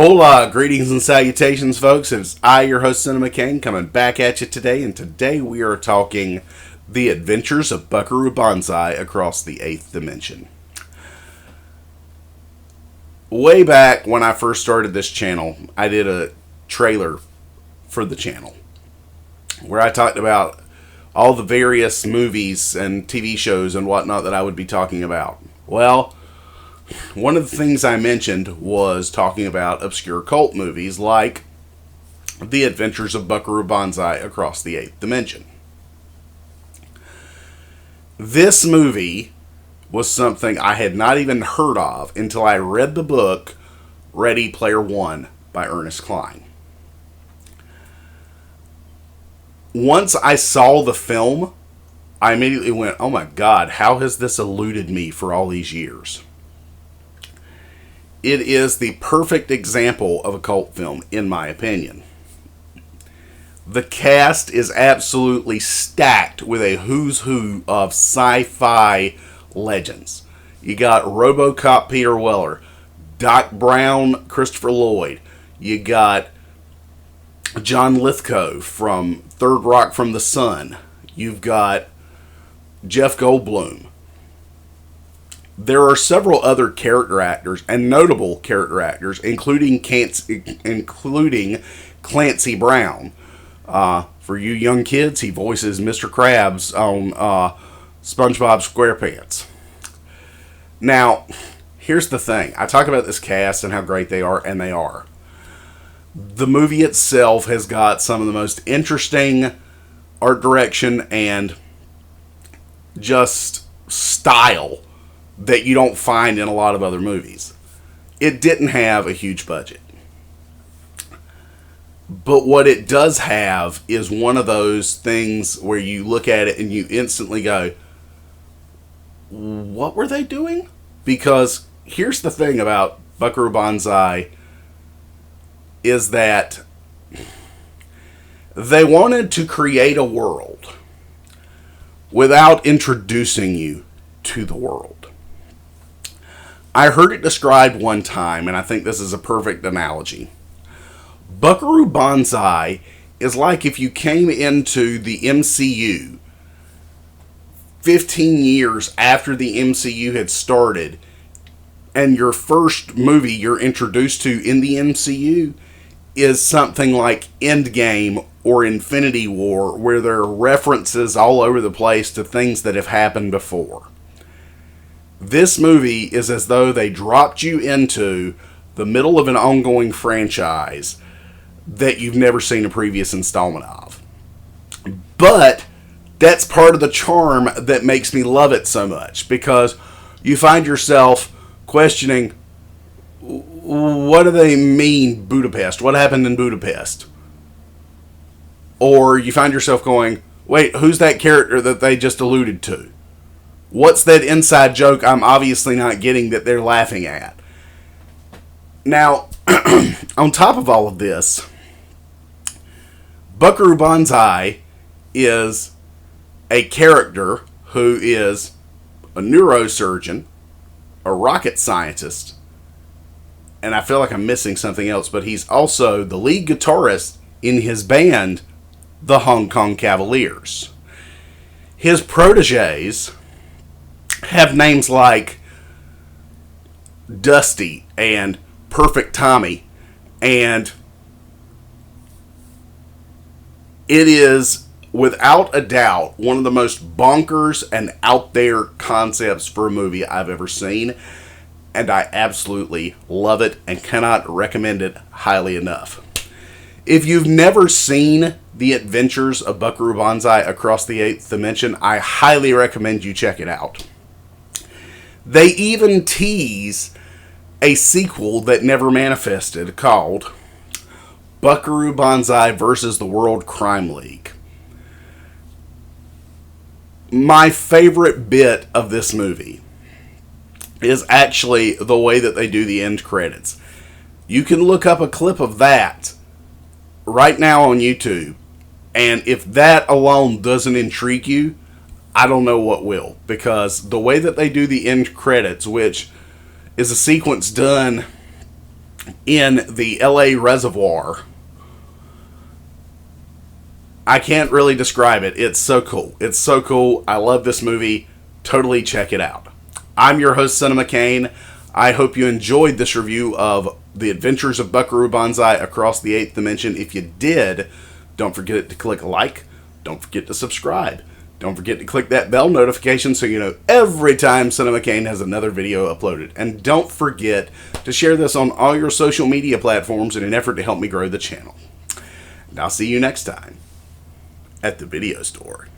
Hola, greetings and salutations, folks. It's I, your host, Cinema Kane, coming back at you today. And today we are talking The Adventures of Buckaroo Banzai Across the Eighth Dimension. Way back when I first started this channel, I did a trailer for the channel where I talked about all the various movies and TV shows and whatnot that I would be talking about. Well, one of the things I mentioned was talking about obscure cult movies like The Adventures of Buckaroo Banzai Across the Eighth Dimension. This movie was something I had not even heard of until I read the book Ready Player One by Ernest Cline. Once I saw the film, I immediately went, oh my God, how has this eluded me for all these years? It is the perfect example of a cult film, in my opinion. The cast is absolutely stacked with a who's who of sci-fi legends. You got RoboCop Peter Weller, Doc Brown Christopher Lloyd. You got John Lithgow from Third Rock from the Sun. You've got Jeff Goldblum. There are several other character actors and notable character actors, including Clancy Brown. For you young kids, he voices Mr. Krabs on SpongeBob SquarePants. Now, here's the thing. I talk about this cast and how great they are, and they are. The movie itself has got some of the most interesting art direction and just style that you don't find in a lot of other movies. It didn't have a huge budget. But what it does have is one of those things where you look at it and you instantly go, what were they doing? Because here's the thing about Buckaroo Banzai is that they wanted to create a world without introducing you to the world. I heard it described one time, and I think this is a perfect analogy. Buckaroo Banzai is like if you came into the MCU 15 years after the MCU had started, and your first movie you're introduced to in the MCU is something like Endgame or Infinity War, where there are references all over the place to things that have happened before. This movie is as though they dropped you into the middle of an ongoing franchise that you've never seen a previous installment of. But that's part of the charm that makes me love it so much, because you find yourself questioning, what do they mean Budapest? What happened in Budapest? Or you find yourself going, wait, who's that character that they just alluded to? What's that inside joke I'm obviously not getting that they're laughing at? Now, on top of all of this, Buckaroo Banzai is a character who is a neurosurgeon, a rocket scientist, and I feel like I'm missing something else, but he's also the lead guitarist in his band, the Hong Kong Cavaliers. His proteges have names like Dusty and Perfect Tommy, and it is without a doubt one of the most bonkers and out there concepts for a movie I've ever seen, and I absolutely love it and cannot recommend it highly enough. If you've never seen The Adventures of Buckaroo Banzai Across the Eighth Dimension, I highly recommend you check it out. They even tease a sequel that never manifested called Buckaroo Banzai versus the World Crime League. My favorite bit of this movie is actually the way that they do the end credits. You can look up a clip of that right now on YouTube, and if that alone doesn't intrigue you, I don't know what will, because the way that they do the end credits, which is a sequence done in the LA Reservoir. I can't really describe it. It's so cool. It's so cool. I love this movie. Totally check it out. I'm your host, Cinema Kane. I hope you enjoyed this review of The Adventures of Buckaroo Banzai Across the Eighth Dimension. If you did, don't forget to click like. Don't forget to subscribe. Don't forget to click that bell notification so you know every time Cinema Kane has another video uploaded. And don't forget to share this on all your social media platforms in an effort to help me grow the channel. And I'll see you next time at the video store.